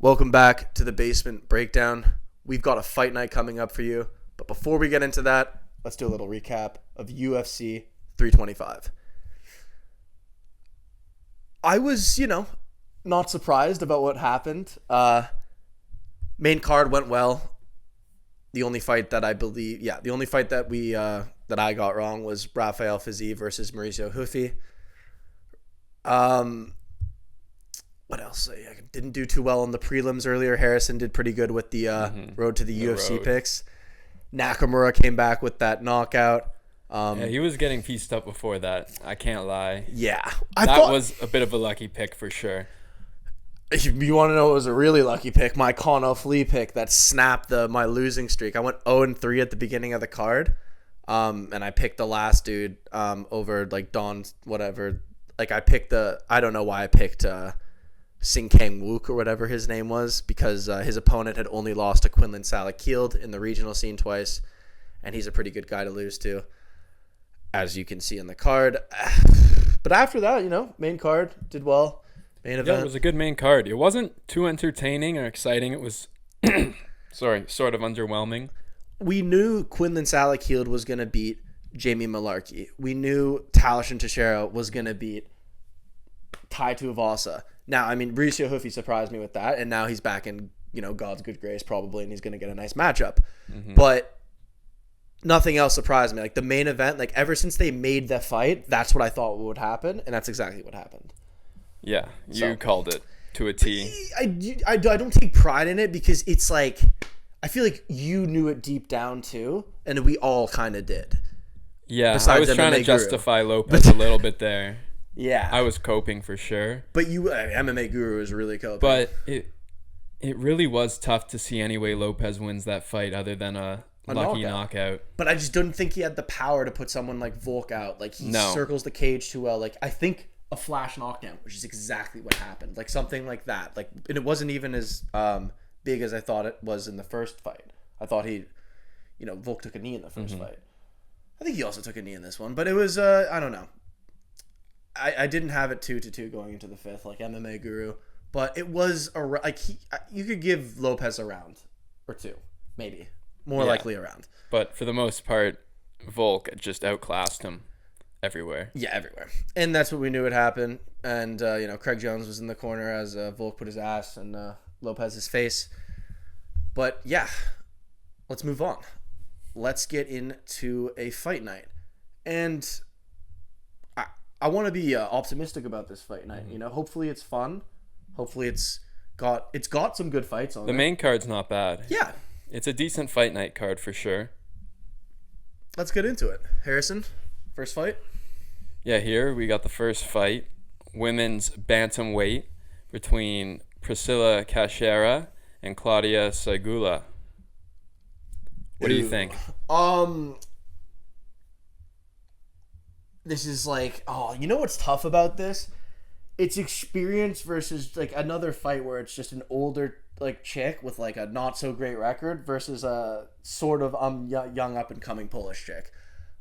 Welcome back to the Basement Breakdown. We've got a fight night coming up for you. But before we get into that, let's do a little recap of UFC 325. I was, not surprised about what happened. Main card went well. The only fight that that I got wrong was Rafael Fiziev versus Mauricio Hufi. What else? I didn't do too well on the prelims earlier. Harrison did pretty good with the road to the UFC picks. Nakamura came back with that knockout. He was getting pieced up before that. I can't lie. Yeah. That was a bit of a lucky pick for sure. You want to know what was a really lucky pick? My Conor Flea pick that snapped my losing streak. I went 0-3 at the beginning of the card. And I picked the last dude over like Don whatever. Like I don't know why I picked Sing Kang Wook or whatever his name was, because his opponent had only lost to Quinlan Salakield in the regional scene twice, and he's a pretty good guy to lose to, as you can see in the card. But after that, main card did well. Main event. Yeah, it was a good main card. It wasn't too entertaining or exciting. It was, sort of underwhelming. We knew Quinlan Salakield was going to beat Jamie Malarkey. We knew Talashin Teixeira was going to beat Tai Tuivasa. Now, Mauricio Hufi surprised me with that, and now he's back in, God's good grace probably, and he's going to get a nice matchup. Mm-hmm. But nothing else surprised me. Like the main event, ever since they made the fight, that's what I thought would happen, and that's exactly what happened. Yeah, you called it to a T. I don't take pride in it because it's like, I feel like you knew it deep down too, and we all kind of did. Yeah, Besides I was trying to MMA Guru. justify Lopez a little bit there. Yeah. I was coping for sure. But MMA Guru was really coping. But it really was tough to see any way Lopez wins that fight other than a lucky knockout. But I just didn't think he had the power to put someone like Volk out. Like he circles the cage too well. Like I think a flash knockdown, which is exactly what happened. Like something like that. Like, and it wasn't even as big as I thought it was in the first fight. I thought Volk took a knee in the first fight. I think he also took a knee in this one, but it was I don't know. I didn't have it 2-2 going into the fifth like MMA Guru, but it was you could give Lopez a round or two, maybe more likely a round. But for the most part, Volk just outclassed him everywhere. Yeah, everywhere, and that's what we knew would happen. And Craig Jones was in the corner as Volk put his ass in Lopez's face. But yeah, let's move on. Let's get into a fight night, and I want to be optimistic about this fight night. Hopefully it's fun. Hopefully it's got some good fights on it. The main card's not bad. Yeah, it's a decent fight night card for sure. Let's get into it. Harrison, first fight. Yeah, here we got the first fight, women's bantamweight between Priscila Cachoeira and Klaudia Sygula. What do you think? This is what's tough about this? It's experience versus another fight where it's just an older chick with a not so great record versus a sort of young up and coming Polish chick.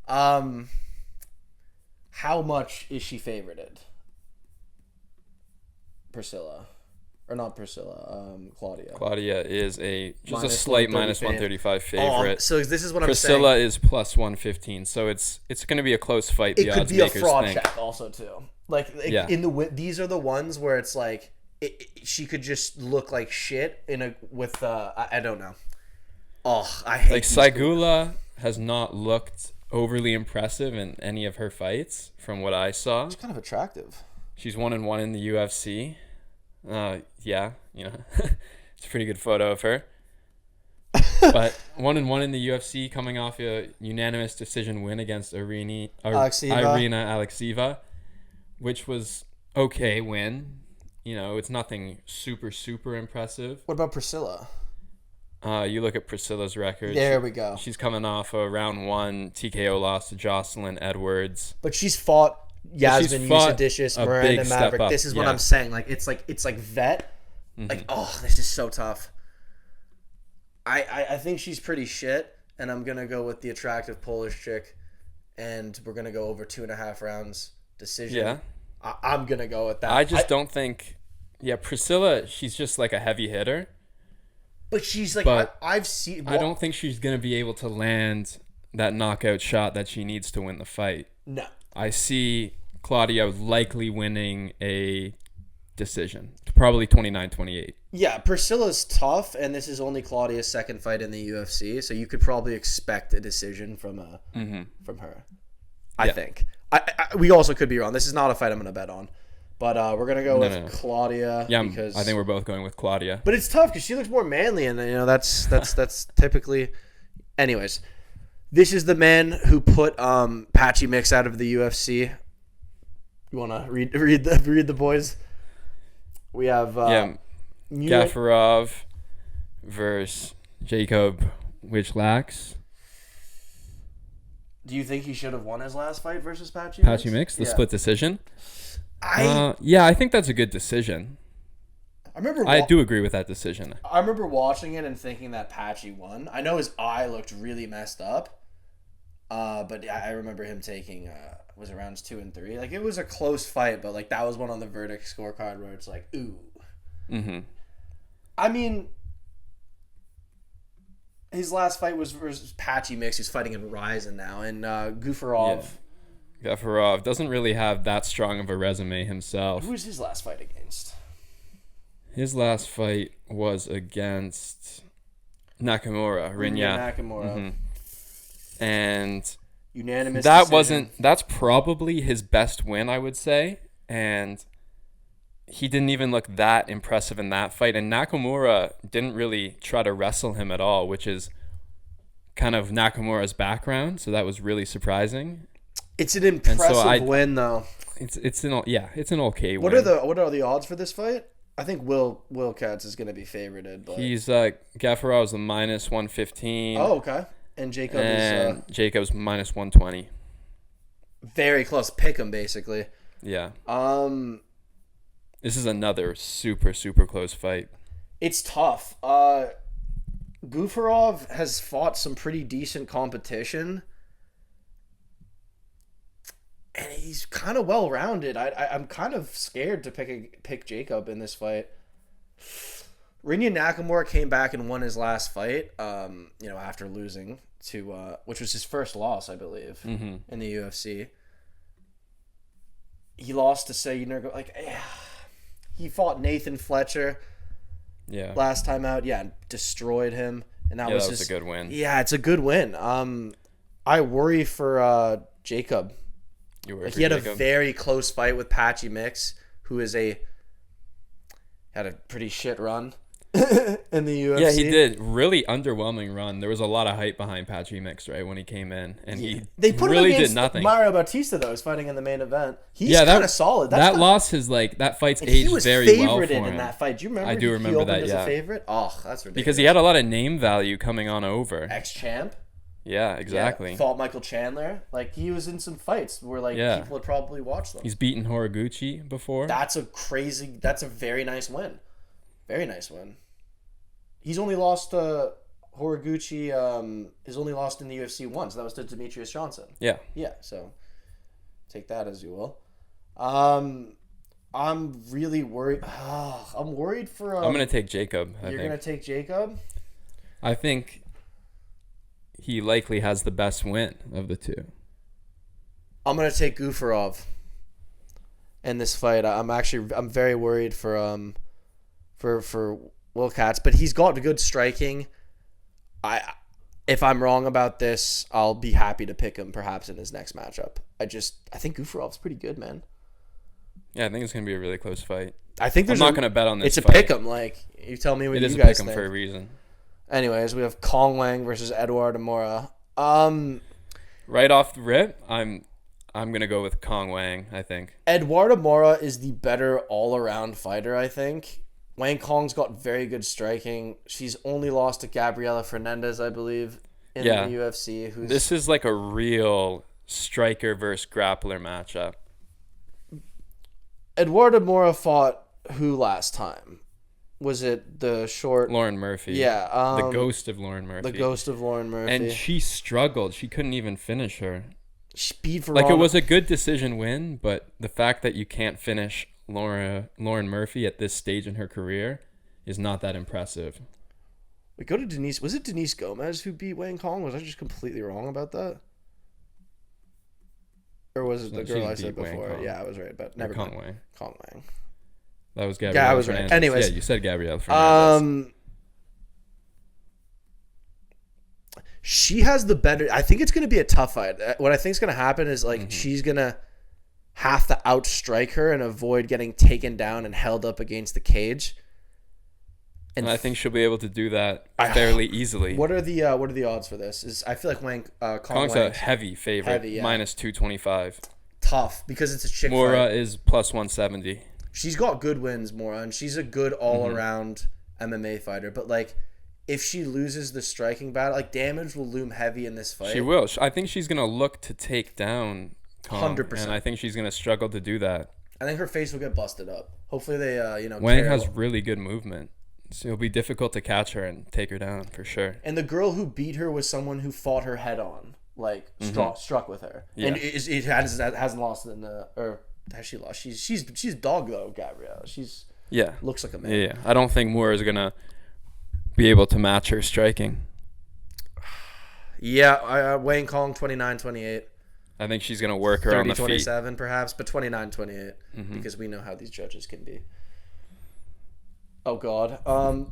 How much is she favorited? Priscilla. Or not Priscilla, Klaudia. Klaudia is a slight minus 135 favorite. So this is what Priscilla I'm saying. is plus 115, so it's going to be a close fight. It could be a fraud check also too. These are the ones where it's she could just look like shit I don't know. Oh, I hate Sygula has not looked overly impressive in any of her fights from what I saw. She's kind of attractive. She's 1-1 in the UFC. It's a pretty good photo of her. But 1-1 in the UFC, coming off a unanimous decision win against Irina Alexieva, which was okay win. It's nothing super, super impressive. What about Priscilla? You look at Priscilla's record. There we go. She's coming off a round 1 TKO loss to Jocelyn Edwards. But she's fought Yasmin Yusadishis, Miranda Maverick. This is what I'm saying. It's like vet. Mm-hmm. This is so tough. I think she's pretty shit, and I'm gonna go with the attractive Polish chick, and we're gonna go over 2.5 rounds decision. Yeah, I'm gonna go with that. I just don't think Yeah, Priscila, she's just like a heavy hitter. But she's like, I've seen... I don't think she's going to be able to land that knockout shot that she needs to win the fight. No. I see Klaudia likely winning a decision. Probably 29-28. Yeah, Priscilla's tough, and this is only Claudia's second fight in the UFC, so you could probably expect a decision from her. I think. We also could be wrong. This is not a fight I'm going to bet on. But we're going to go with Klaudia. Yeah, because, I think we're both going with Klaudia. But it's tough because she looks more manly, and that's typically... Anyways, this is the man who put Patchy Mix out of the UFC. You want to read the boys? We have Gafurov versus Jakub Wikłacz. Do you think he should have won his last fight versus Patchy Mix? Patchy Mix, the split decision? I think that's a good decision. I do agree with that decision. I remember watching it and thinking that Patchy won. I know his eye looked really messed up, but I remember him taking was it rounds 2 and 3? Like, it was a close fight, but like that was one on the verdict scorecard where it's like, ooh. Mm-hmm. I mean, his last fight was versus Patchy Mix, who's fighting in Ryzen now, and Gafurov. Yeah. Gafurov doesn't really have that strong of a resume himself. Who was his last fight against? His last fight was against Nakamura, Rinya. Nakamura. Mm-hmm. And unanimous that's probably his best win, I would say. And he didn't even look that impressive in that fight. And Nakamura didn't really try to wrestle him at all, which is kind of Nakamura's background. So that was really surprising. It's an impressive win, though. It's an okay win. What are the odds for this fight? I think Wikłacz is going to be favorited. But... He's Gafurov's the minus 115. Oh, okay. And Jacob's minus 120. Very close. Pick him, basically. Yeah. This is another super, super close fight. It's tough. Gafurov has fought some pretty decent competition. And he's kind of well-rounded. I'm kind of scared to pick Jakub in this fight. Rinya Nakamura came back and won his last fight, after losing to, which was his first loss, I believe, in the UFC. He lost to Sygula. He fought Nathan Fletcher last time out. Yeah, destroyed him. And that was a good win. Yeah, it's a good win. I worry for Jakub. He had a very close fight with Patchy Mix, who had a pretty shit run in the UFC. Yeah, he did. Really underwhelming run. There was a lot of hype behind Patchy Mix, right, when he came in. And they put really him against did nothing. Mario Bautista, though, is fighting in the main event. He's kind of solid. That fight's aged very well for him. He was favorited in that fight. Do you remember? I do remember that, as a favorite? Oh, that's ridiculous. Because he had a lot of name value coming on over. Ex-champ. Yeah, exactly. Yeah, fought Michael Chandler. Like, he was in some fights where people would probably watch them. He's beaten Horiguchi before. That's a very nice win. Very nice win. He's only lost Horiguchi. He's only lost in the UFC once. That was to Demetrius Johnson. Yeah. Yeah. So take that as you will. I'm really worried. I'm worried for. I'm gonna take Jakub. You're gonna take Jakub. I think he likely has the best win of the two. I'm gonna take Gafurov in this fight. I'm very worried for Wikłacz, but he's got good striking. If I'm wrong about this, I'll be happy to pick him perhaps in his next matchup. I think Gafurov's pretty good, man. Yeah, I think it's gonna be a really close fight. I'm not gonna bet on this. It's a fight. pick'em. Like, you tell me what you guys think. It is a pick'em for a reason. Anyways, we have Cong Wang versus Eduarda Moura. Right off the rip, I'm gonna go with Cong Wang. I think Eduarda Moura is the better all-around fighter. I think Wang Kong's got very good striking. She's only lost to Gabriela Fernandez, I believe, in the UFC. This is like a real striker versus grappler matchup. Eduarda Moura fought who last time? Was it the short... Lauren Murphy. Yeah. The ghost of Lauren Murphy. The ghost of Lauren Murphy. And she struggled. She couldn't even finish her. Speed for it was a good decision win, but the fact that you can't finish Lauren Murphy at this stage in her career is not that impressive. We go to Denise. Was it Denise Gomez who beat Wang Cong? Was I just completely wrong about that? Or was it the girl I said before? Yeah, I was right, but never mind. Cong Wang. That was Gabrielle. Yeah, I was Fernandez. right. Anyways. Yeah, you said Gabrielle Fernandez. She has the better... I think it's going to be a tough fight. What I think is going to happen is she's going to have to outstrike her and avoid getting taken down and held up against the cage. And I think she'll be able to do that fairly easily. What are the odds for this? I feel like Kong's a heavy favorite, minus 225. Tough because it's a chick Moura fight. is plus 170. She's got good wins, Moura, and she's a good all-around MMA fighter. But like, if she loses the striking battle, like damage will loom heavy in this fight. She will. I think she's gonna look to take down Kong, 100%, and I think she's gonna struggle to do that. I think her face will get busted up. Hopefully they, Wang has really good movement. So it'll be difficult to catch her and take her down for sure. And the girl who beat her was someone who fought her head on, like struck with her, and it hasn't lost in the or has she lost? She's dog though, Gabrielle. She's looks like a man. Yeah, I don't think Moore is gonna be able to match her striking. Yeah, Wang Cong 29-28. I think she's gonna work her on the feet. 30-27 perhaps, but 29-28 because we know how these judges can be. Oh God!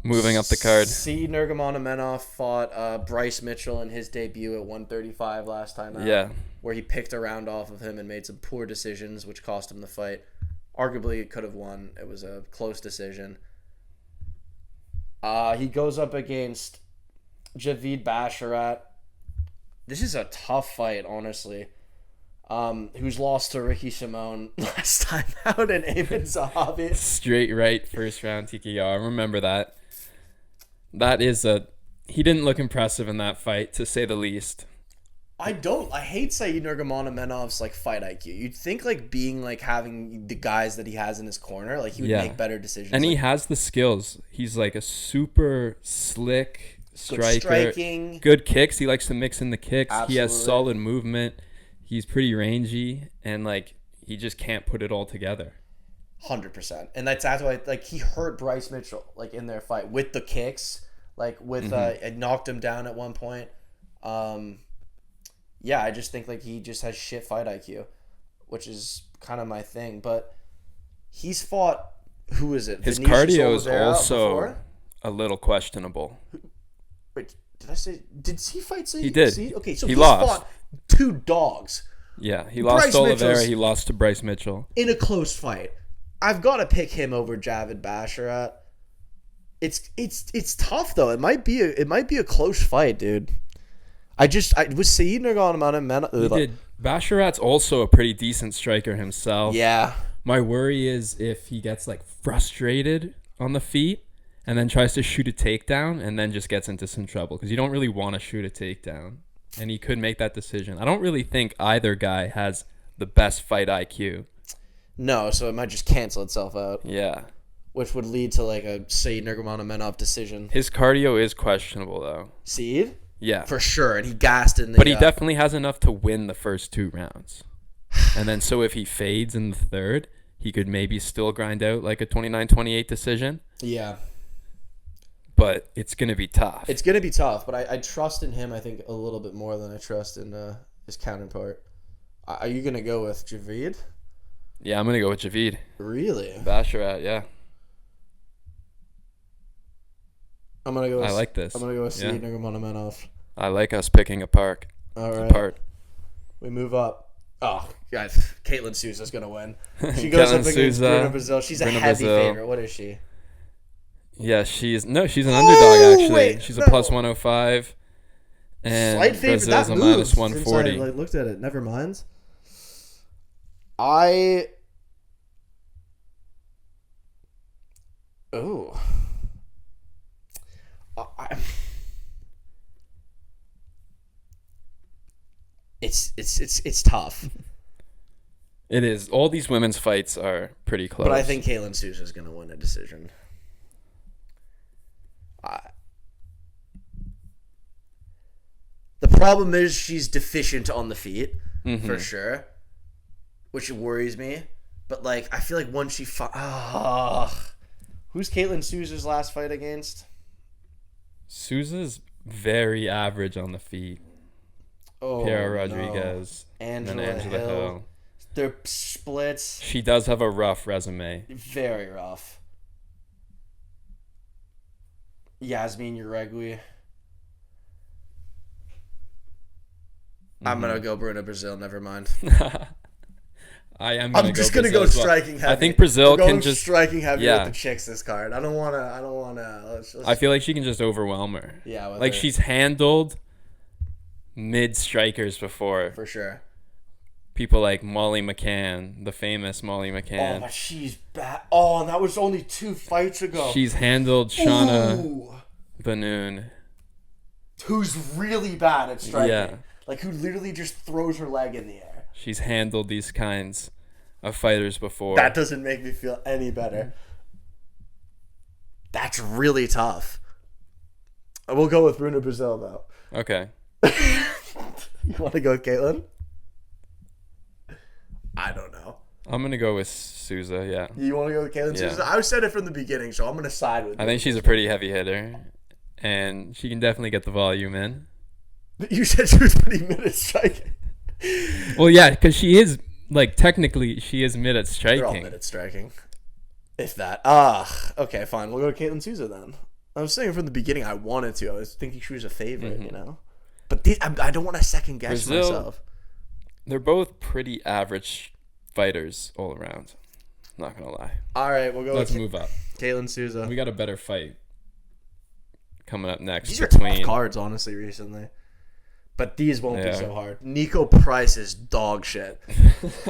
Moving up the card. Nurmagomedov fought Bryce Mitchell in his debut at 135 last time out. Where he picked a round off of him and made some poor decisions, which cost him the fight. Arguably, could have won. It was a close decision. He goes up against Javid Basharat. This is a tough fight, honestly. Who's lost to Ricky Simone last time out and Eamon Zahavi. Straight right first round TKO. Remember that. That is he didn't look impressive in that fight, to say the least. I hate Saeed Nurmagomedov's like fight IQ. You'd think like being like having the guys that he has in his corner, like he would make better decisions. And he has the skills. He's like a super slick striker. Good kicks. He likes to mix in the kicks. Absolutely. He has solid movement. He's pretty rangy, and like he just can't put it all together. 100%, and that's why like he hurt Bryce Mitchell like in their fight with the kicks, like with it knocked him down at one point. I just think like he just has shit fight IQ, which is kind of my thing. But he's fought. Who is it? His cardio is also a little questionable. Wait, did I say? Did he fight? He did. Okay, so he lost. Fought two dogs. Yeah, he lost to Oliveira. He lost to Bryce Mitchell in a close fight. I've got to pick him over Javid Basharat. It's tough though. It might be a close fight, dude. I was Saeed Nurmagomedov. Basharat's also a pretty decent striker himself. Yeah. My worry is if he gets like frustrated on the feet and then tries to shoot a takedown and then just gets into some trouble, because you don't really want to shoot a takedown. And he could make that decision. I don't really think either guy has the best fight IQ. No, so it might just cancel itself out. Yeah. Which would lead to like a Saeed Nurmagomedov decision. His cardio is questionable though. Saeed? Yeah. For sure. And he gassed in the... But he definitely has enough to win the first 2 rounds. And then so if he fades in the third, he could maybe still grind out like a 29-28 decision. Yeah. But it's going to be tough. It's going to be tough, but I trust in him, I think, a little bit more than I trust in his counterpart. Are you going to go with Javid? Yeah, I'm going to go with Javid. Really? Basharat, yeah. I'm going to go with... I like this. I'm going to go with Saeed Nurmagomedov. I like us picking apart. All right. Apart. We move up. Oh, God. Ketlen Souza's going to win. She goes up against Bruno Brazil. She's a heavy favorite. What is she? Yeah, she's an underdog actually. She's a plus 105, and slight favorite. Brazil's a minus 140. I looked at it. Never mind. It's tough. It is. All these women's fights are pretty close. But I think Ketlen Souza is going to win a decision. The problem is she's deficient on the feet, for sure, which worries me. But, like, I feel like once she who's Caitlin Souza's last fight against? Souza's very average on the feet. Oh, Piera Rodriguez. No. Angela Hill. They're splits. She does have a rough resume. Very rough. Yasmin Uregui. I'm going to go Bruna Brazil. Never mind. I'm just going to go striking heavy. I think Brazil can just striking heavy with the chicks this card. I don't want to. I feel like she can just overwhelm her. Yeah. Like she's handled mid strikers before. For sure. People like Molly McCann, the famous Molly McCann. Oh, but she's bad. Oh, and that was only 2 fights ago. She's handled Shauna Banoon. Who's really bad at striking. Yeah. Like, who literally just throws her leg in the air. She's handled these kinds of fighters before. That doesn't make me feel any better. That's really tough. We'll go with Bruna Brazil, though. Okay. You want to go with Caitlin? I don't know. I'm going to go with Souza, yeah. You want to go with Caitlin Souza? I said it from the beginning, so I'm going to side with I think she's a pretty heavy hitter, and she can definitely get the volume in. You said she was pretty mid at striking. Well, yeah, because she is, like, technically, she is mid at striking. They're all mid at striking. If that. Okay, fine. We'll go to Caitlin Souza then. I was saying from the beginning I wanted to. I was thinking she was a favorite, you know? But I don't want to second guess Brazil, myself. They're both pretty average fighters all around. Not going to lie. All right, we'll go Let's move up. Caitlin Souza. We got a better fight coming up next. These are tough cards, honestly, recently. But these won't be so hard. Niko Price is dog shit.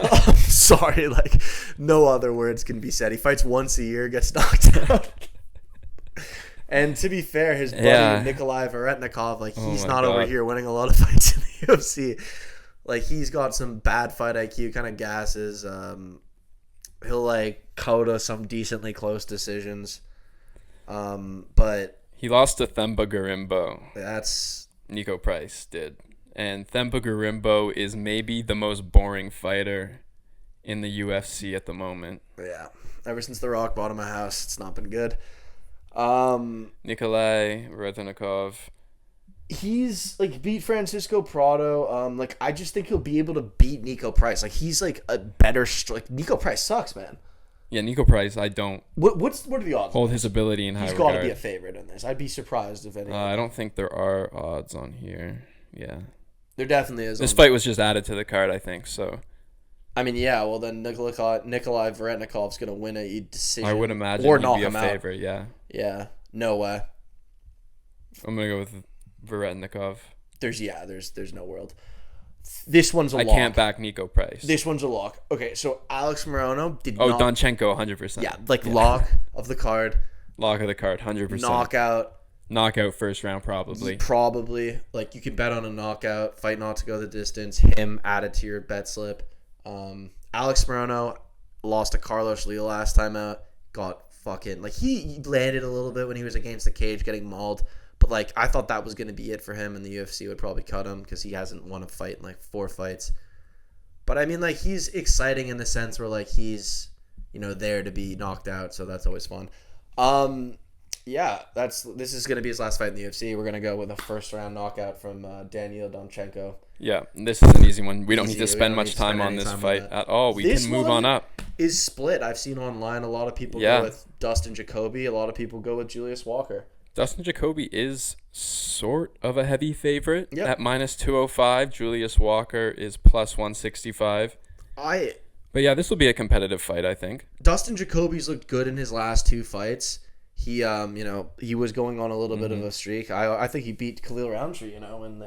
I'm sorry, like, no other words can be said. He fights once a year, gets knocked out. And to be fair, his buddy Nikolay Veretennikov, like, he's not over here winning a lot of fights in the UFC. Like, he's got some bad fight IQ, kind of gasses. He'll, like, coda some decently close decisions. But he lost to Themba Garimbo. That's... Niko Price did. And Themba Garimbo is maybe the most boring fighter in the UFC at the moment. Yeah. Ever since the rock bottom of my house, it's not been good. Nikolay Veretennikov. He's, like, beat Francisco Prado. Like, I just think he'll be able to beat Niko Price. Like, he's, like, a better... Like, Niko Price sucks, man. Yeah, Niko Price, I don't... What are the odds? Hold his ability in high regard. He's got to be a favorite in this. I'd be surprised if any. I don't think there are odds on here. Yeah. There definitely is. This fight was just added to the card, I think, so... I mean, yeah, well, then Nikolay Veretennikov's going to win a decision. I would imagine or he'd be a favorite, yeah. Yeah, no way. I'm going to go with Veretennikov. There's no world. This one's a lock. I can't back Niko Price. This one's a lock. Okay, so Alex Morono did not... Oh, Donchenko, 100%. Yeah, lock of the card. Lock of the card, 100%. Knockout first round, probably. Probably. Like, you can bet on a knockout, fight not to go the distance, him added to your bet slip. Alex Morono lost to Carlos Lee last time out. Got fucking... Like, he landed a little bit when he was against the cage getting mauled. But, like, I thought that was going to be it for him, and the UFC would probably cut him because he hasn't won a fight in, like, 4 fights. But, I mean, like, he's exciting in the sense where, like, he's, you know, there to be knocked out, so that's always fun. Yeah, this is going to be his last fight in the UFC. We're going to go with a first-round knockout from Daniil Donchenko. Yeah, this is an easy one. We don't need to spend much time on this fight at all. We can move on up. Is split. I've seen online a lot of people go with Dustin Jacoby. A lot of people go with Julius Walker. Dustin Jacoby is sort of a heavy favorite at minus 205. Julius Walker is plus 165. But yeah, this will be a competitive fight, I think. Dustin Jacoby's looked good in his last 2 fights. He, he was going on a little bit of a streak. I think he beat Khalil Roundtree,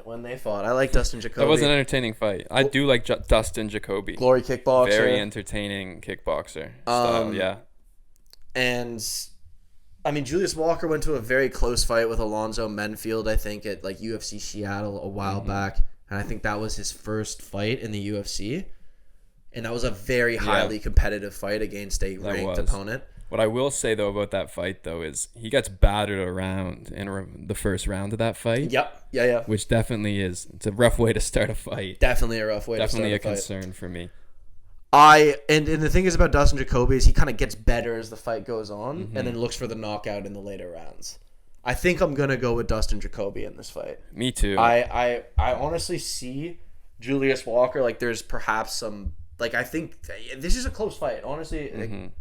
when they fought. I like Dustin Jacoby. That was an entertaining fight. I do like Dustin Jacoby. Glory kickboxer. Very entertaining kickboxer style, yeah. And... I mean, Julius Walker went to a very close fight with Alonzo Menfield, I think, at like UFC Seattle a while back. And I think that was his first fight in the UFC. And that was a very highly competitive fight against a ranked opponent. What I will say, though, about that fight, though, is he gets battered around in the first round of that fight. Yep. Yeah. Which definitely it's a rough way to start a fight. Definitely a rough way to start a fight. Definitely a concern for me. And the thing is about Dustin Jacoby is he kind of gets better as the fight goes on, and then looks for the knockout in the later rounds. I think I'm gonna go with Dustin Jacoby in this fight. Me too. I honestly see Julius Walker, like there's perhaps some, like I think this is a close fight. Honestly, like,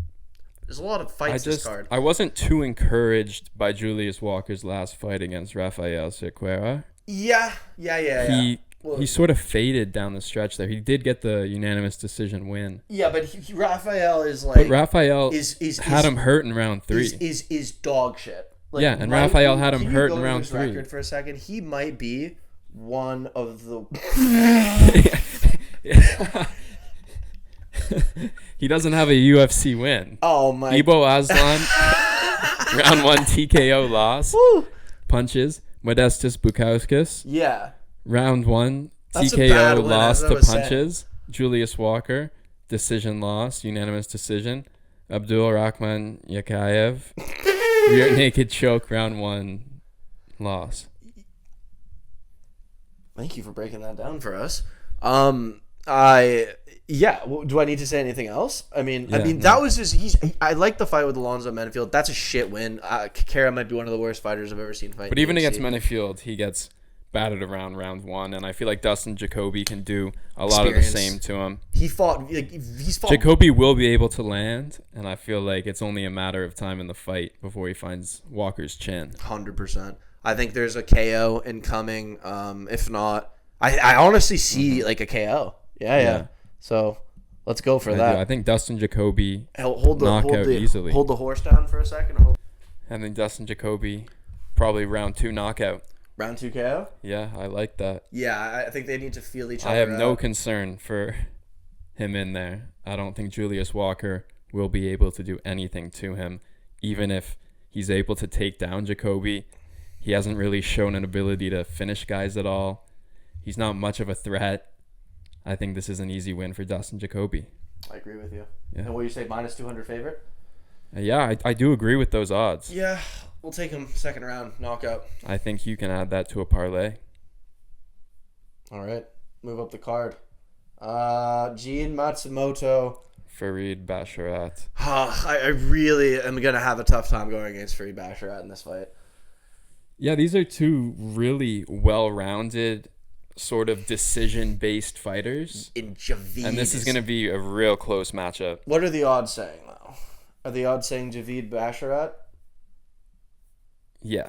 there's a lot of fights this card. I wasn't too encouraged by Julius Walker's last fight against Rafael Sygula. Yeah. He sort of faded down the stretch there. He did get the unanimous decision win. Yeah, but Rafael is like... But Rafael had him hurt in round 3. Is dog shit. Like, yeah, and Rafael had him hurt in round 3. Record for a second. He might be one of the... He doesn't have a UFC win. Oh my... Ibo Aslan, round 1 TKO loss. Woo. Punches. Modestas Bukauskas. Yeah. Round 1 That's TKO loss to punches. Julius Walker, decision loss, unanimous decision. Abdul Rahman Yakayev, rear naked choke, round 1 loss. Thank you for breaking that down for us. Do I need to say anything else? That was just I like the fight with Alonzo Menefield. That's a shit win. Cachoeira might be one of the worst fighters I've ever seen fight. But even against Menefield, he gets battered around round 1, and I feel like Dustin Jacoby can do a lot of the same to him. He's fought. Jacoby will be able to land, and I feel like it's only a matter of time in the fight before he finds Walker's chin. 100%. I think there's a KO incoming. If not, I honestly see like a KO. Yeah. So let's go for that. I think Dustin Jacoby knockout easily. Hold the horse down for a second. I think Dustin Jacoby probably round 2 knockout. Round 2 KO? Yeah, I like that. Yeah, I think they need to feel each other I have out. no concern for him in there. I don't think Julius Walker will be able to do anything to him. Even if he's able to take down Jacoby, he hasn't really shown an ability to finish guys at all. He's not much of a threat. I think this is an easy win for Dustin Jacoby. I agree with you. Yeah. And what do you say, minus 200 favorite? Yeah, I do agree with those odds. Yeah, we'll take him second round, knockout. I think you can add that to a parlay. All right, move up the card. Jean Matsumoto. Farid Basharat. I really am going to have a tough time going against Farid Basharat in this fight. Yeah, these are two really well-rounded, sort of decision-based fighters. In Javid. And this is going to be a real close matchup. What are the odds saying, though? Are the odds saying Javid Basharat? Yeah.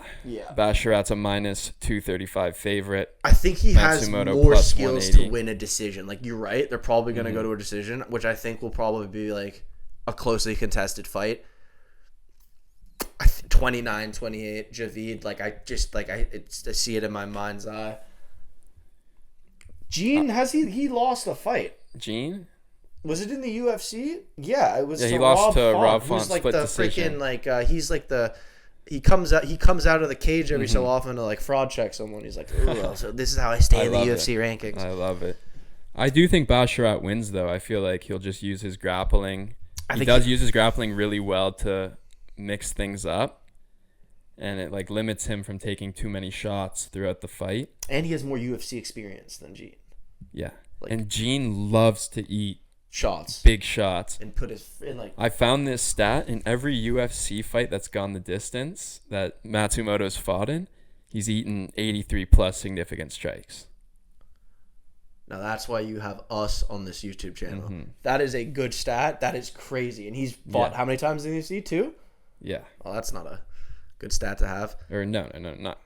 Basharat's a minus 235 favorite. I think he has more skills to win a decision. Like, you're right. They're probably going to go to a decision, which I think will probably be, like, a closely contested fight. 29-28, Javid. Like, I see it in my mind's eye. Gene, he lost a fight? Gene? Was it in the UFC? Yeah, it was. Yeah, he lost to Rob Font. Who's like split the decision. freaking he's like the. He comes out of the cage every so often to like fraud check someone. He's like, ooh, so this is how I stay in the UFC rankings. I love it. I do think Basharat wins though. I feel like he'll just use his grappling. He does use his grappling really well to mix things up, and it like limits him from taking too many shots throughout the fight. And he has more UFC experience than Gene. Yeah, and Gene loves to eat shots, big shots, and put his in like. I found this stat in every UFC fight that's gone the distance that Matsumoto's fought in. He's eaten 83 plus significant strikes. Now that's why you have us on this YouTube channel. That is a good stat. That is crazy. And he's fought how many times in the UFC? 2? Yeah. Well, that's not a good stat to have. Or no, not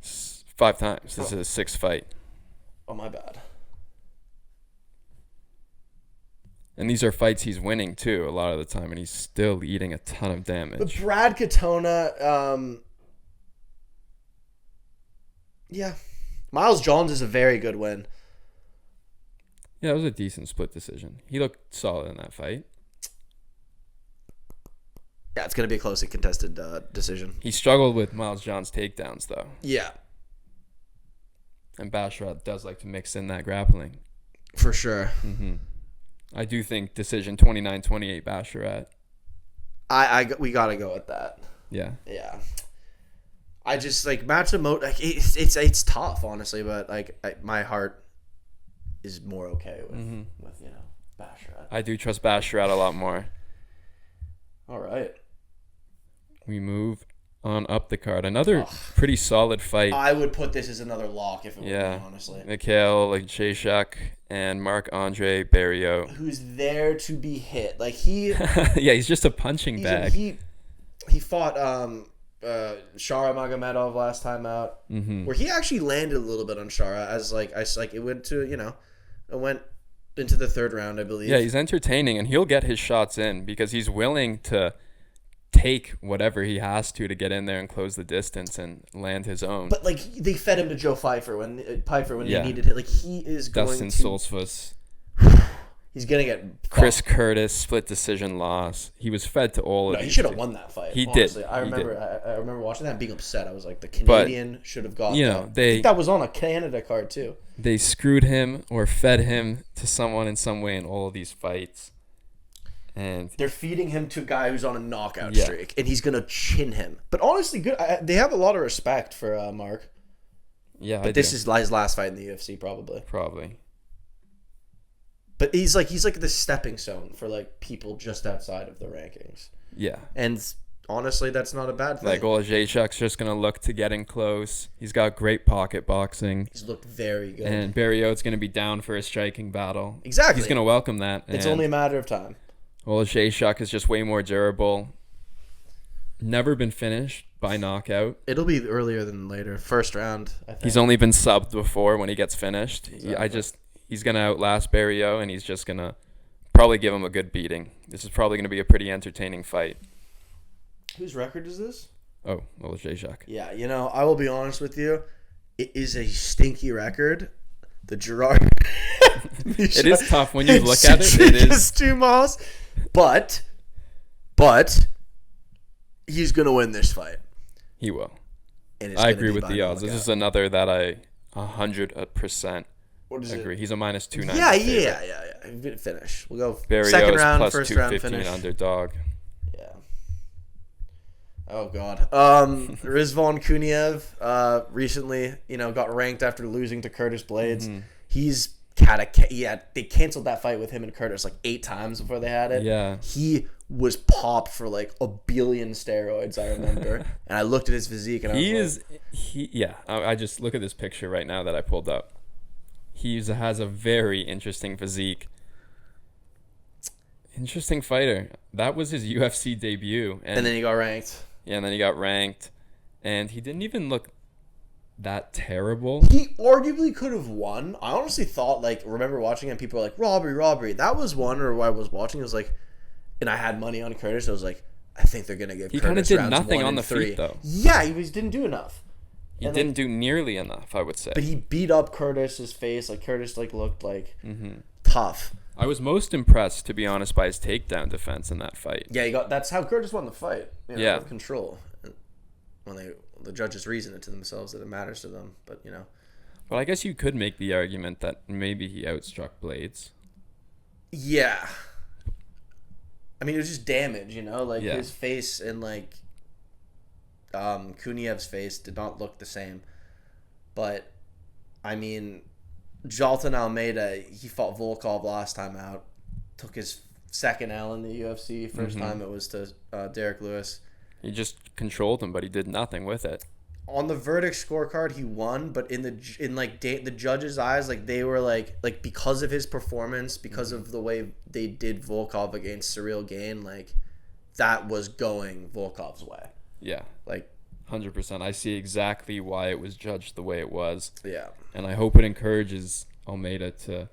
5 times. This is a 6th fight. Oh, my bad. And these are fights he's winning, too, a lot of the time, and he's still eating a ton of damage. But Brad Katona, yeah. Miles Johns is a very good win. Yeah, it was a decent split decision. He looked solid in that fight. Yeah, it's going to be a closely contested decision. He struggled with Miles Johns' takedowns, though. Yeah. And Basharat does like to mix in that grappling. For sure. I do think decision 29-28 Basharat. We got to go with that. Yeah. Yeah. I just like Matsumoto. Like it's tough, honestly, but like my heart is more okay with Basharat. I do trust Basharat a lot more. All right. We move on up the card. Another pretty solid fight. I would put this as another lock if it were me, honestly. Mikhail Jacek and Marc-Andre Barriault. Who's there to be hit. Like, he... yeah, he's just a punching bag. He fought Shara Magomedov last time out, where he actually landed a little bit on Shara as, it went to, it went into the third round, I believe. Yeah, he's entertaining, and he'll get his shots in because he's willing to take whatever he has to get in there and close the distance and land his own. But they fed him to Joe Pfeiffer when he needed it. Like, he is Dustin going to Solsfus. He's gonna get Chris Curtis split decision loss. He was fed to all of these. He should have won that fight. He honestly. did. I remember watching that and being upset. I was like, the Canadian should have got that. I think that was on a Canada card too. They screwed him or fed him to someone in some way in all of these fights. And they're feeding him to a guy who's on a knockout streak, and he's gonna chin him. But honestly, good. They have a lot of respect for Mark. Yeah, but this is his last fight in the UFC, probably. But he's like the stepping stone for people just outside of the rankings. Yeah, and honestly, that's not a bad thing. Jacek's just gonna look to getting close. He's got great pocket boxing. He's looked very good. And Barriault's gonna be down for a striking battle. Exactly. He's gonna welcome that. It's only a matter of time. Jacek is just way more durable. Never been finished by knockout. It'll be earlier than later. First round, I think. He's only been subbed before when he gets finished. Exactly. He's going to outlast Barriault, and he's just going to probably give him a good beating. This is probably going to be a pretty entertaining fight. Whose record is this? Jacek. Yeah, I will be honest with you. It is a stinky record. The Gerard... it is tough when you look at it. It is 2 miles. But he's going to win this fight. He will. And I agree with the odds. This is another that I 100% agree. He's a minus 290. Yeah. Finish. We'll go Barriault second round, plus first round 215 finish. Underdog. Yeah. Oh God. Rizvan Kuniev recently, got ranked after losing to Curtis Blades. He's they canceled that fight with him and Curtis 8 times before they had it. Yeah. He was popped for a billion steroids, I remember. And I looked at his physique and I just look at this picture right now that I pulled up. He has a very interesting physique. Interesting fighter. That was his UFC debut. And then he got ranked. Yeah, and then he got ranked. And he didn't even look that terrible. He arguably could have won. I honestly thought, remember watching it and people were like, robbery. That was one, or I was watching, it was and I had money on Curtis. I was like, I think they're going to give Curtis rounds 1 and 3. He kind of did nothing on the feet, though. Yeah, he didn't do enough. He didn't do nearly enough, I would say. But he beat up Curtis's face. Curtis looked tough. I was most impressed, to be honest, by his takedown defense in that fight. Yeah, that's how Curtis won the fight. With control. When the judges reason it to themselves that it matters to them, but Well, I guess you could make the argument that maybe he outstruck Blades. Yeah. I mean, it was just damage, his face and Kuniev's face did not look the same. But I mean, Jalton Almeida, he fought Volkov last time out, took his second L in the UFC. First time it was to Derek Lewis. He just controlled him, but he did nothing with it. On the verdict scorecard, he won, but in the judges' eyes, they were because of his performance, because of the way they did Volkov against Cyril Gane, that was going Volkov's way. Yeah, 100%. I see exactly why it was judged the way it was. Yeah, and I hope it encourages Almeida to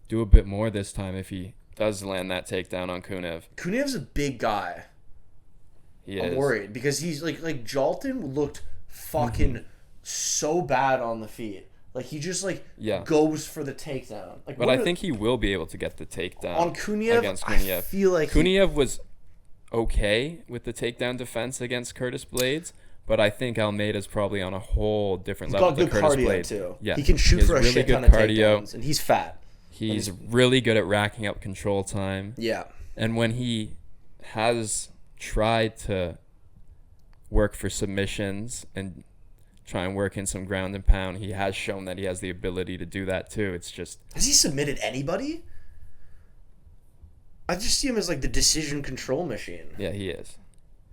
do a bit more this time if he does land that takedown on Kuniev. Kuniev's a big guy. I'm worried because he's like Jalton looked fucking so bad on the feet. He just goes for the takedown. But I think he will be able to get the takedown on Kuniev. Against Kuniev. I feel like Kuniev was okay with the takedown defense against Curtis Blades, but I think Almeida's probably on a whole different level than Curtis Blades. Too. Yeah, he can shoot for a shit ton of takedowns, and he's fat. He's really good at racking up control time. Yeah, and when he has tried to work for submissions and try and work in some ground and pound. He has shown that he has the ability to do that too. It's just... Has he submitted anybody? I just see him as like the decision control machine. Yeah, he is.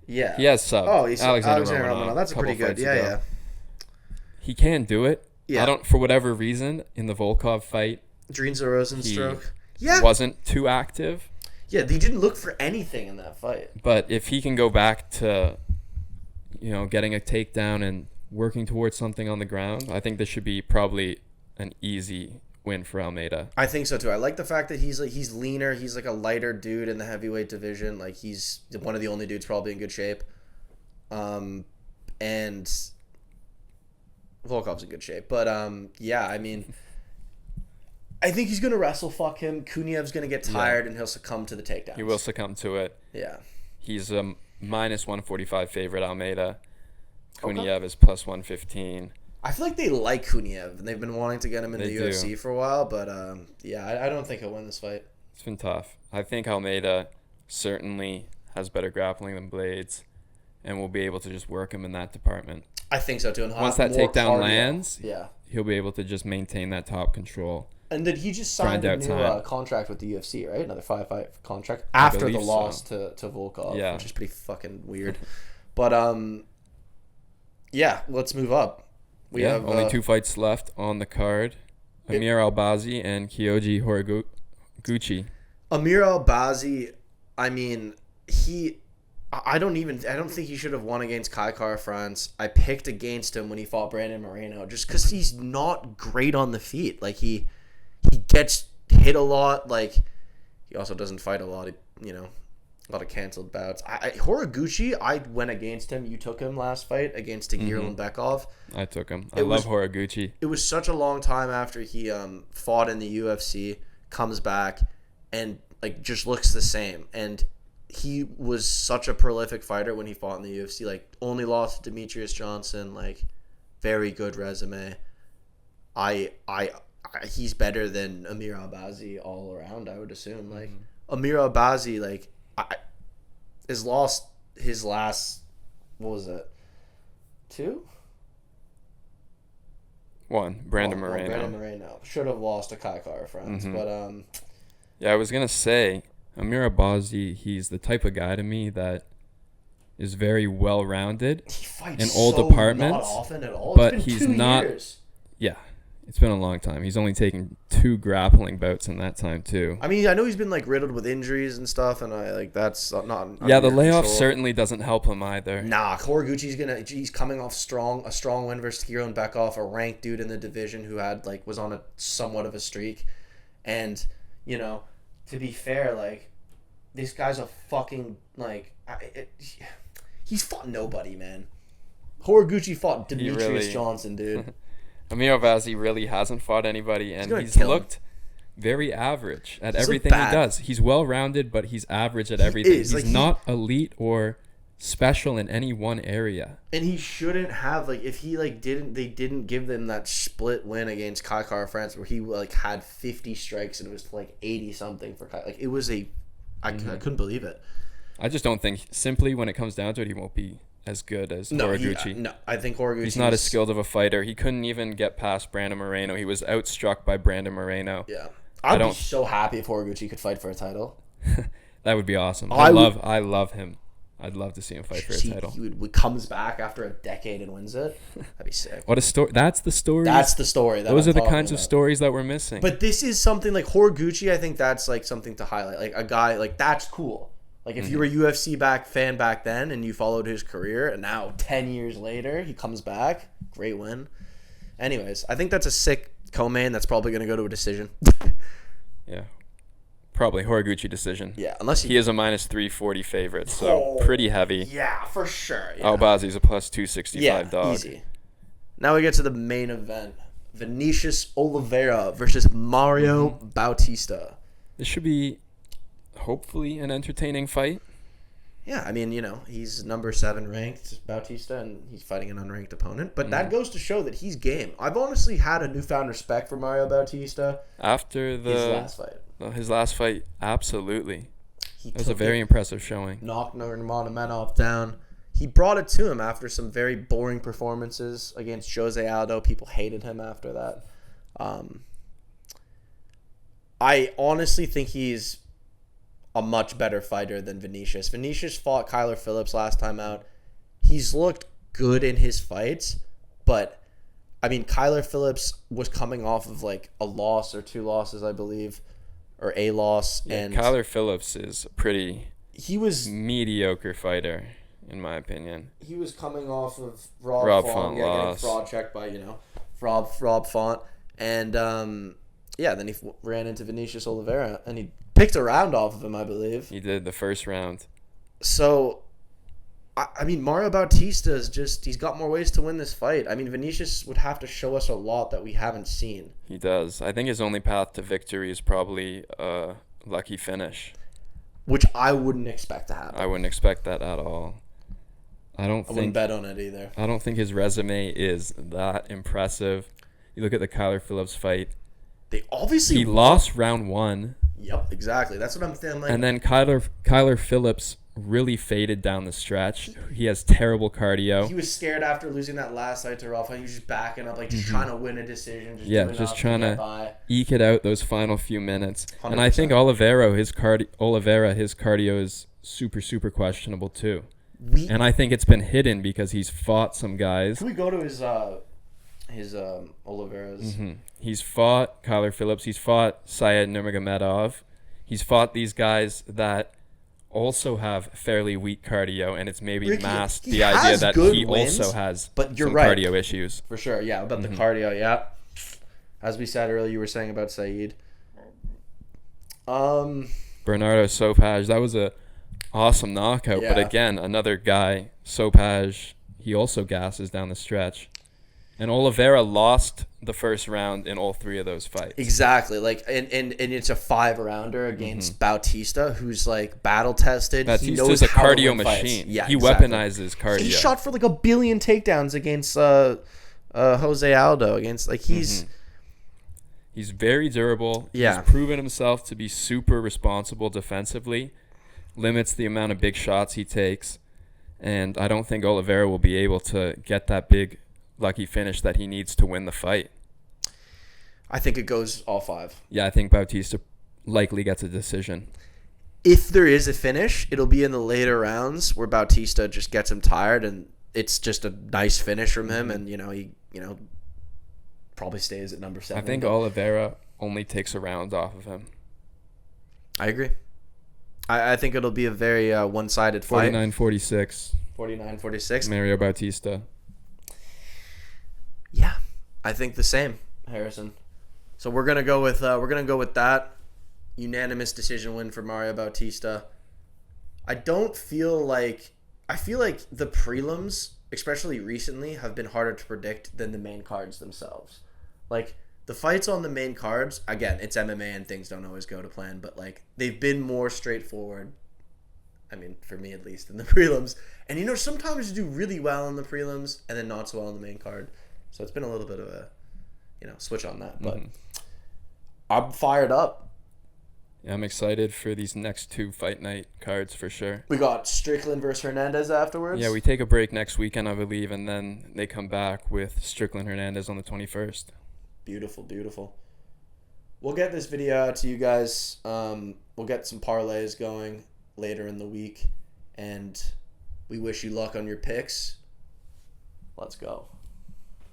Yeah. He has sub. Oh, he's Alexander Romanov. That's a pretty good. Yeah. He can do it. Yeah. I don't, for whatever reason, in the Volkov fight, Dreams of Rosenstroke. Wasn't too active. Yeah, they didn't look for anything in that fight. But if he can go back to, getting a takedown and working towards something on the ground, I think this should be probably an easy win for Almeida. I think so too. I like the fact that he's leaner. He's like a lighter dude in the heavyweight division. Like he's one of the only dudes probably in good shape. And Volkov's in good shape. But I mean, I think he's gonna wrestle fuck him. Kuniev's gonna get tired and he'll succumb to the takedowns. He will succumb to it. Yeah. He's a minus 145 favorite, Almeida. Kuniev is plus 115. I feel like they like Kuniev, and they've been wanting to get him in the UFC for a while, but I don't think he'll win this fight. It's been tough. I think Almeida certainly has better grappling than Blades, and will be able to just work him in that department. I think so too. And once that takedown lands, yeah, he'll be able to just maintain that top control. And did he just signed a new contract with the UFC, right? Another 5-fight contract after the loss to Volkov, which is pretty fucking weird. But let's move up. We have only 2 fights left on the card. Amir Albazi and Kyoji Horiguchi. Amir Albazi, I mean, I don't think he should have won against Kai France. I picked against him when he fought Brandon Moreno just because he's not great on the feet. Like he gets hit a lot. Like he also doesn't fight a lot. A lot of canceled bouts. Horiguchi, I went against him. You took him last fight against Tagir Bekov. I took him. I love Horiguchi. It was such a long time after he fought in the UFC, comes back, and like just looks the same. And he was such a prolific fighter when he fought in the UFC. Like only lost to Demetrius Johnson. Like very good resume. He's better than Amir Albazi all around. I would assume. Like Amir Albazi, like. His last, what was it? 2? 1. Brandon Moreno. Brandon Moreno. Should have lost to Kai France, but I was gonna say Amir Albazi. He's the type of guy to me that is very well rounded. He fights in all departments, not often at all. But it's been he's 2 not. Years. Yeah. It's been a long time. He's only taken 2 grappling bouts in that time too. I mean, I know he's been like riddled with injuries and stuff, and that's not. Yeah, the layoff certainly doesn't help him either. Nah, Horiguchi's he's coming off a strong win versus Tagir Bekov, a ranked dude in the division who was on a somewhat of a streak, and to be fair, like this guy's a fucking he's fought nobody, man. Horiguchi fought Demetrius Johnson, dude. Amir Albazi really hasn't fought anybody, and he's looked very average at everything he does. He's well-rounded, but he's average at everything. He's not elite or special in any one area. And he shouldn't have, if he, they didn't give them that split win against Kai France where he, had 50 strikes and it was, 80-something for Kai. It was I couldn't believe it. I just don't think, simply when it comes down to it, he won't be as good as Horiguchi. No, I think Horiguchi. He's not as skilled of a fighter. He couldn't even get past Brandon Moreno. He was outstruck by Brandon Moreno. Yeah, I'd be so happy if Horiguchi could fight for a title. That would be awesome. I love him. I'd love to see him fight for a title. He comes back after a decade and wins it. That'd be sick. What a story! That's the story. That's the story. Those are the kinds of stories that we're missing. But this is something like Horiguchi. I think that's something to highlight. A guy that's cool. If you were a UFC fan back then and you followed his career, and now 10 years later he comes back, great win. Anyways, I think that's a sick co-main that's probably going to go to a decision. Yeah, probably Horiguchi decision. Yeah, unless he is a minus 340 favorite, so pretty heavy. Yeah, for sure. Yeah. Albazi's a plus 265 dog. Easy. Now we get to the main event: Vinicius Oliveira versus Mario Bautista. This should be hopefully an entertaining fight. Yeah, I mean, he's number 7 ranked, Bautista, and he's fighting an unranked opponent. But that goes to show that he's game. I've honestly had a newfound respect for Mario Bautista after his last fight. Absolutely. It was a very impressive showing. Knocked Nurmagomedov down. he brought it to him after some very boring performances against Jose Aldo. People hated him after that. I honestly think he's a much better fighter than Vinicius. Vinicius fought Kyler Phillips last time out. He's looked good in his fights, but I mean, Kyler Phillips was coming off of like a loss or 2 losses, I believe, or a loss. Yeah, and Kyler Phillips is a pretty mediocre fighter, in my opinion. He was coming off of Rob Font getting fraud checked by, Rob Font. And, then he ran into Vinicius Oliveira, and he picked a round off of him, I believe. He did the first round. So, I mean, Mario Bautista is he's got more ways to win this fight. I mean, Vinicius would have to show us a lot that we haven't seen. He does. I think his only path to victory is probably a lucky finish. Which I wouldn't expect to happen. I wouldn't expect that at all. I wouldn't bet on it either. I don't think his resume is that impressive. You look at the Kyler Phillips fight. He lost round 1. Yep, exactly. That's what I'm thinking. And then Kyler Phillips really faded down the stretch. He has terrible cardio. He was scared after losing that last fight to Rafa. He was just backing up, just trying to win a decision. Just trying to eke it out those final few minutes. 100%. And I think Oliveira, his cardio is super, super questionable too. And I think it's been hidden because he's fought some guys. Can we go to his Oliveira's? Mm-hmm. He's fought Kyler Phillips. He's fought Syed Nurmagomedov. He's fought these guys that also have fairly weak cardio, and it's maybe masked the idea that he also has some cardio issues. For sure, yeah, about the cardio, yeah. As we said earlier, you were saying about Saeed. Bernardo Sopaj, that was a awesome knockout, but again, another guy, Sopaj, he also gasses down the stretch. And Oliveira lost the first round in all 3 of those fights. Exactly. And it's a 5-rounder against Bautista, who's battle tested. Bautista's a cardio machine. Yeah, he weaponizes cardio. He shot for 1 billion takedowns against Jose Aldo. He's very durable. Yeah. He's proven himself to be super responsible defensively. Limits the amount of big shots he takes. And I don't think Oliveira will be able to get that big lucky finish that he needs to win the fight. I think it goes all 5. Yeah, I think Bautista likely gets a decision. If there is a finish, it'll be in the later rounds where Bautista just gets him tired, and it's just a nice finish from him, and he probably stays at number 7. I think Oliveira only takes a round off of him. I agree. I think it'll be a very one-sided fight. 49-46. 49-46. Mario Bautista. Yeah, I think the same, Harrison. So we're gonna go with that unanimous decision win for Mario Bautista. I feel like the prelims, especially recently, have been harder to predict than the main cards themselves. The fights on the main cards, again, it's MMA and things don't always go to plan, but they've been more straightforward. I mean, for me at least, in the prelims. And sometimes you do really well in the prelims and then not so well in the main card. So it's been a little bit of a, switch on that. But I'm fired up. Yeah, I'm excited for these next 2 fight night cards for sure. We got Strickland versus Hernandez afterwards. Yeah, we take a break next weekend, I believe, and then they come back with Strickland Hernandez on the 21st. Beautiful, beautiful. We'll get this video out to you guys. We'll get some parlays going later in the week. And we wish you luck on your picks. Let's go.